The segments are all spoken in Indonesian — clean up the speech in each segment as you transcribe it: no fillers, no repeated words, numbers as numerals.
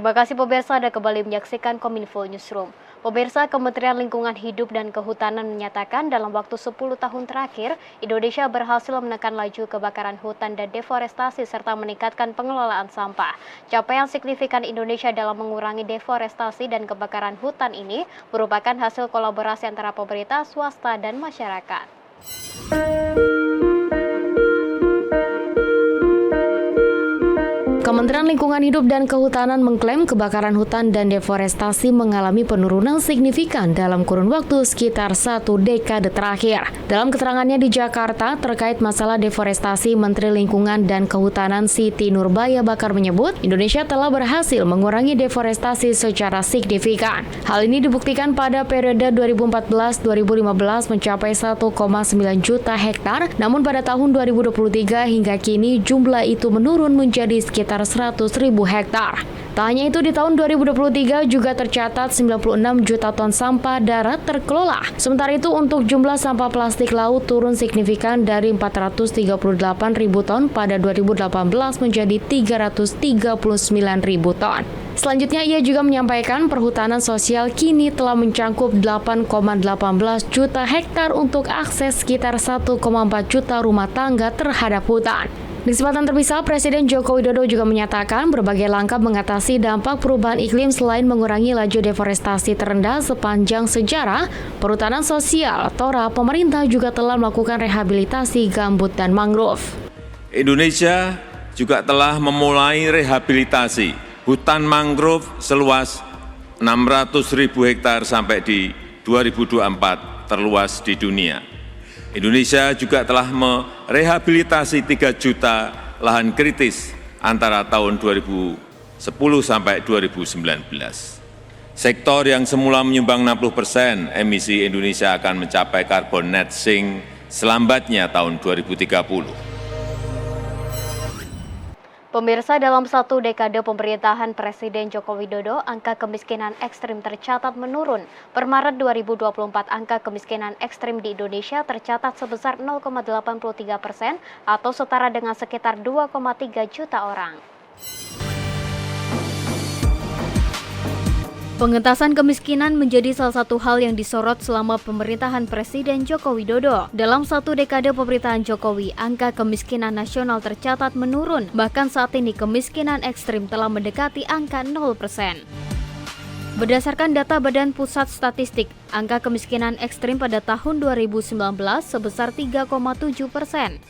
Terima kasih pemirsa, Anda kembali menyaksikan Kominfo Newsroom. Pemirsa, Kementerian Lingkungan Hidup dan Kehutanan menyatakan dalam waktu 10 tahun terakhir, Indonesia berhasil menekan laju kebakaran hutan dan deforestasi serta meningkatkan pengelolaan sampah. Capaian signifikan Indonesia dalam mengurangi deforestasi dan kebakaran hutan ini merupakan hasil kolaborasi antara pemerintah, swasta, dan masyarakat. Kementerian Lingkungan Hidup dan Kehutanan mengklaim kebakaran hutan dan deforestasi mengalami penurunan signifikan dalam kurun waktu sekitar 1 dekade terakhir. Dalam keterangannya di Jakarta terkait masalah deforestasi, Menteri Lingkungan dan Kehutanan Siti Nurbaya Bakar menyebut Indonesia telah berhasil mengurangi deforestasi secara signifikan. Hal ini dibuktikan pada periode 2014-2015 mencapai 1,9 juta hektar, namun pada tahun 2023 hingga kini jumlah itu menurun menjadi sekitar 100.000 hektar. Tak hanya itu, di tahun 2023 juga tercatat 96 juta ton sampah darat terkelola. Sementara itu untuk jumlah sampah plastik laut turun signifikan dari 438.000 ton pada 2018 menjadi 339.000 ton. Selanjutnya ia juga menyampaikan perhutanan sosial kini telah mencangkup 8,18 juta hektar untuk akses sekitar 1,4 juta rumah tangga terhadap hutan. Di kesempatan terpisah, Presiden Joko Widodo juga menyatakan berbagai langkah mengatasi dampak perubahan iklim selain mengurangi laju deforestasi terendah sepanjang sejarah. Perhutanan sosial TORA, pemerintah juga telah melakukan rehabilitasi gambut dan mangrove. Indonesia juga telah memulai rehabilitasi hutan mangrove seluas 600.000 hektar sampai di 2024 terluas di dunia. Indonesia juga telah merehabilitasi 3 juta lahan kritis antara tahun 2010 sampai 2019. Sektor yang semula menyumbang 60% emisi Indonesia akan mencapai carbon net sink selambatnya tahun 2030. Pemirsa, dalam 1 dekade pemerintahan Presiden Joko Widodo, angka kemiskinan ekstrim tercatat menurun. Per Maret 2024, angka kemiskinan ekstrim di Indonesia tercatat sebesar 0,83% atau setara dengan sekitar 2,3 juta orang. Pengentasan kemiskinan menjadi salah satu hal yang disorot selama pemerintahan Presiden Joko Widodo. Dalam 1 dekade pemerintahan Jokowi, angka kemiskinan nasional tercatat menurun. Bahkan saat ini kemiskinan ekstrim telah mendekati angka 0%. Berdasarkan data Badan Pusat Statistik, angka kemiskinan ekstrim pada tahun 2019 sebesar 3,7%.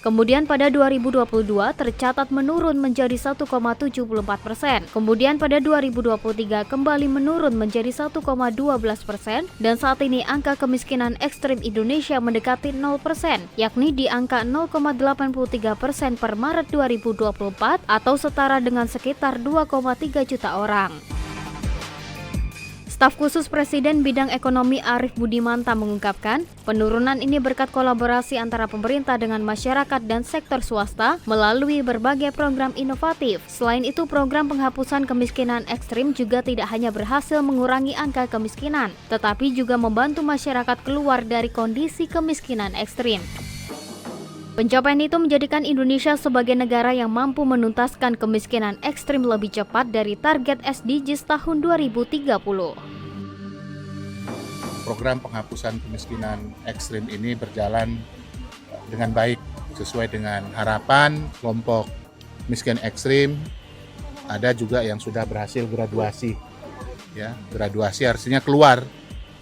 Kemudian pada 2022 tercatat menurun menjadi 1,74%. Kemudian pada 2023 kembali menurun menjadi 1,12%. Dan saat ini angka kemiskinan ekstrim Indonesia mendekati 0%, yakni di angka 0,83% per Maret 2024 atau setara dengan sekitar 2,3 juta orang. Staf khusus Presiden bidang ekonomi Arief Budimanta mengungkapkan, penurunan ini berkat kolaborasi antara pemerintah dengan masyarakat dan sektor swasta melalui berbagai program inovatif. Selain itu, program penghapusan kemiskinan ekstrim juga tidak hanya berhasil mengurangi angka kemiskinan, tetapi juga membantu masyarakat keluar dari kondisi kemiskinan ekstrim. Pencapaian itu menjadikan Indonesia sebagai negara yang mampu menuntaskan kemiskinan ekstrim lebih cepat dari target SDGs tahun 2030. Program penghapusan kemiskinan ekstrim ini berjalan dengan baik sesuai dengan harapan kelompok miskin ekstrim. Ada juga yang sudah berhasil graduasi. Ya, graduasi artinya keluar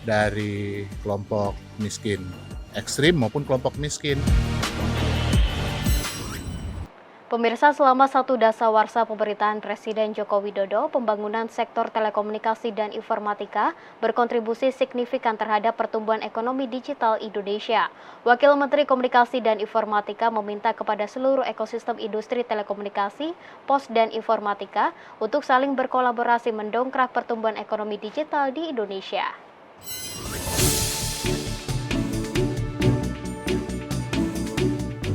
dari kelompok miskin ekstrim maupun kelompok miskin. Pemirsa, selama 1 dasawarsa pemerintahan Presiden Joko Widodo, pembangunan sektor telekomunikasi dan informatika berkontribusi signifikan terhadap pertumbuhan ekonomi digital Indonesia. Wakil Menteri Komunikasi dan Informatika meminta kepada seluruh ekosistem industri telekomunikasi, pos dan informatika untuk saling berkolaborasi mendongkrak pertumbuhan ekonomi digital di Indonesia.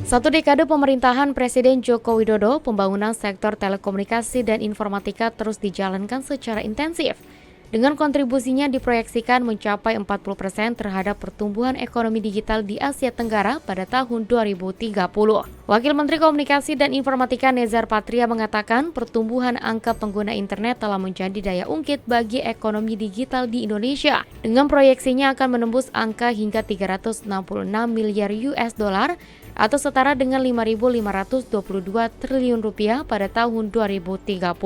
1 dekade pemerintahan Presiden Joko Widodo, pembangunan sektor telekomunikasi dan informatika terus dijalankan secara intensif. dengan kontribusinya diproyeksikan mencapai 40% terhadap pertumbuhan ekonomi digital di Asia Tenggara pada tahun 2030. Wakil Menteri Komunikasi dan Informatika Nezar Patria mengatakan pertumbuhan angka pengguna internet telah menjadi daya ungkit bagi ekonomi digital di Indonesia. Dengan proyeksinya akan menembus angka hingga 366 miliar US dollar atau setara dengan 5.522 triliun rupiah pada tahun 2030.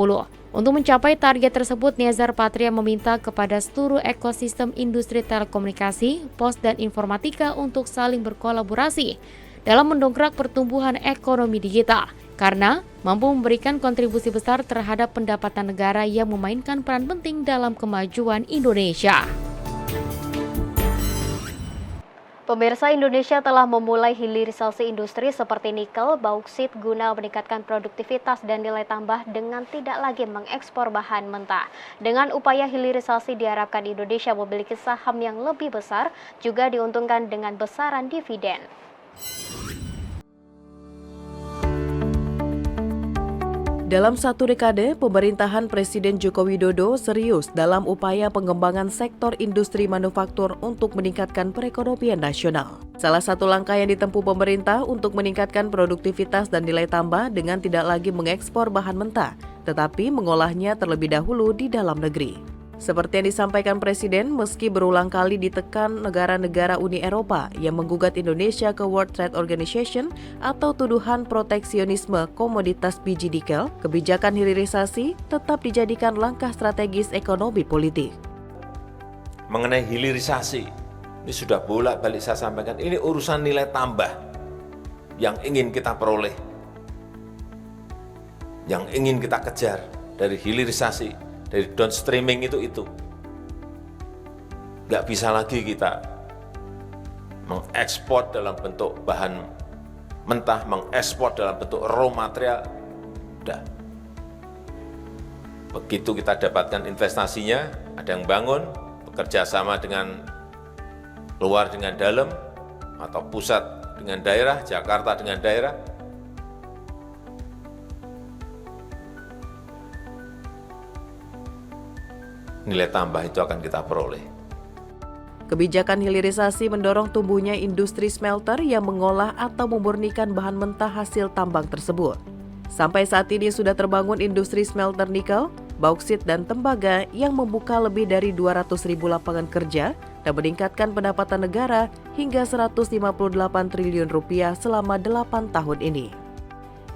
Untuk mencapai target tersebut, Nezar Patria meminta kepada seluruh ekosistem industri telekomunikasi, pos, dan informatika untuk saling berkolaborasi dalam mendongkrak pertumbuhan ekonomi digital, karena mampu memberikan kontribusi besar terhadap pendapatan negara yang memainkan peran penting dalam kemajuan Indonesia. Pemirsa, Indonesia telah memulai hilirisasi industri seperti nikel, bauksit guna meningkatkan produktivitas dan nilai tambah dengan tidak lagi mengekspor bahan mentah. Dengan upaya hilirisasi diharapkan Indonesia memiliki saham yang lebih besar, juga diuntungkan dengan besaran dividen. Dalam satu dekade, pemerintahan Presiden Joko Widodo serius dalam upaya pengembangan sektor industri manufaktur untuk meningkatkan perekonomian nasional. Salah satu langkah yang ditempuh pemerintah untuk meningkatkan produktivitas dan nilai tambah dengan tidak lagi mengekspor bahan mentah, tetapi mengolahnya terlebih dahulu di dalam negeri. Seperti yang disampaikan Presiden, meski berulang kali ditekan negara-negara Uni Eropa yang menggugat Indonesia ke World Trade Organization atau tuduhan proteksionisme komoditas biji nikel, kebijakan hilirisasi tetap dijadikan langkah strategis ekonomi politik. Mengenai hilirisasi, ini sudah bolak-balik saya sampaikan, ini urusan nilai tambah yang ingin kita peroleh, yang ingin kita kejar dari hilirisasi. Dari downstreaming itu. Nggak bisa lagi kita mengekspor dalam bentuk bahan mentah, mengekspor dalam bentuk raw material. Udah. Begitu kita dapatkan investasinya, ada yang bangun, bekerja sama dengan luar dengan dalam, atau pusat dengan daerah, Jakarta dengan daerah, nilai tambah itu akan kita peroleh. Kebijakan hilirisasi mendorong tumbuhnya industri smelter yang mengolah atau memurnikan bahan mentah hasil tambang tersebut. Sampai saat ini sudah terbangun industri smelter nikel, bauksit, dan tembaga yang membuka lebih dari 200.000 lapangan kerja dan meningkatkan pendapatan negara hingga 158 triliun rupiah selama 8 tahun ini.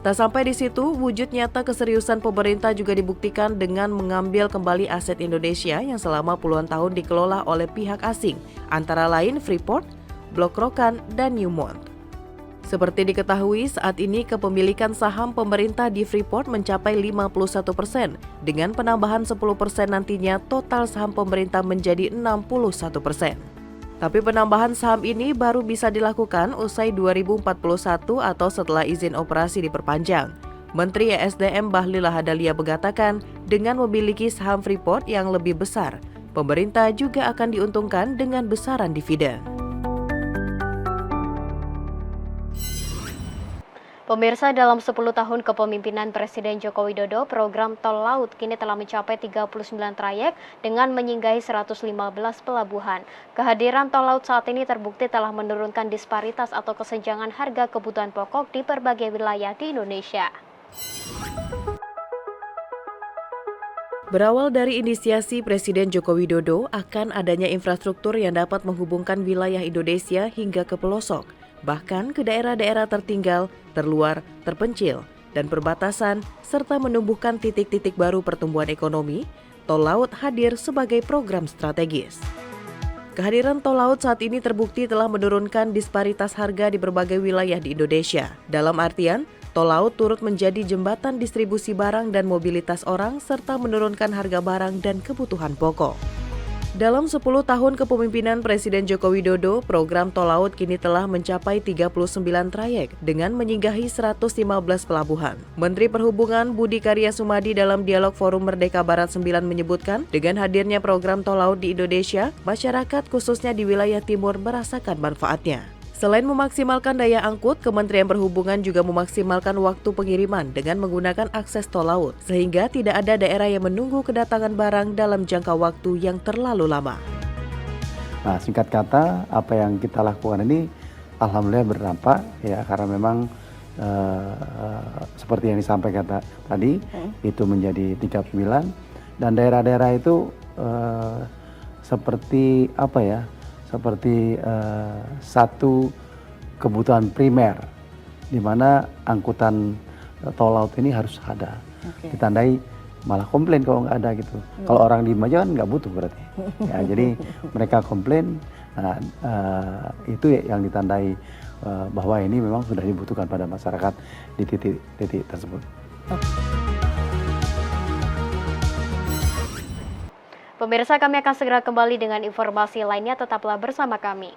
Tak sampai di situ, wujud nyata keseriusan pemerintah juga dibuktikan dengan mengambil kembali aset Indonesia yang selama puluhan tahun dikelola oleh pihak asing, antara lain Freeport, Blok Rokan, dan Newmont. Seperti diketahui, saat ini kepemilikan saham pemerintah di Freeport mencapai 51%, dengan penambahan 10% nantinya total saham pemerintah menjadi 61%. Tapi penambahan saham ini baru bisa dilakukan usai 2041 atau setelah izin operasi diperpanjang. Menteri ESDM Bahlil Lahadalia mengatakan dengan memiliki saham Freeport yang lebih besar, pemerintah juga akan diuntungkan dengan besaran dividen. Pemirsa, dalam 10 tahun kepemimpinan Presiden Joko Widodo, program tol laut kini telah mencapai 39 trayek dengan menyinggahi 115 pelabuhan. Kehadiran tol laut saat ini terbukti telah menurunkan disparitas atau kesenjangan harga kebutuhan pokok di berbagai wilayah di Indonesia. Berawal dari inisiasi Presiden Joko Widodo akan adanya infrastruktur yang dapat menghubungkan wilayah Indonesia hingga ke pelosok, bahkan ke daerah-daerah tertinggal, terluar, terpencil, dan perbatasan, serta menumbuhkan titik-titik baru pertumbuhan ekonomi, tol laut hadir sebagai program strategis. Kehadiran tol laut saat ini terbukti telah menurunkan disparitas harga di berbagai wilayah di Indonesia. Dalam artian, tol laut turut menjadi jembatan distribusi barang dan mobilitas orang, serta menurunkan harga barang dan kebutuhan pokok. Dalam 10 tahun kepemimpinan Presiden Joko Widodo, program tol laut kini telah mencapai 39 trayek dengan menyinggahi 115 pelabuhan. Menteri Perhubungan Budi Karya Sumadi dalam dialog Forum Merdeka Barat 9 menyebutkan, dengan hadirnya program tol laut di Indonesia, masyarakat khususnya di wilayah timur merasakan manfaatnya. Selain memaksimalkan daya angkut, Kementerian Perhubungan juga memaksimalkan waktu pengiriman dengan menggunakan akses tol laut, sehingga tidak ada daerah yang menunggu kedatangan barang dalam jangka waktu yang terlalu lama. Nah, singkat kata, apa yang kita lakukan ini alhamdulillah berdampak ya, karena memang seperti yang disampaikan tadi, itu menjadi 39 dan daerah-daerah itu seperti apa ya? Seperti satu kebutuhan primer di mana angkutan tol laut ini harus ada. Ditandai malah komplain kalau nggak ada gitu. Kalau orang diem aja kan nggak butuh berarti. Ya, jadi mereka komplain. Nah, itu yang ditandai bahwa ini memang sudah dibutuhkan pada masyarakat di titik-titik tersebut. Pemirsa, kami akan segera kembali dengan informasi lainnya. Tetaplah bersama kami.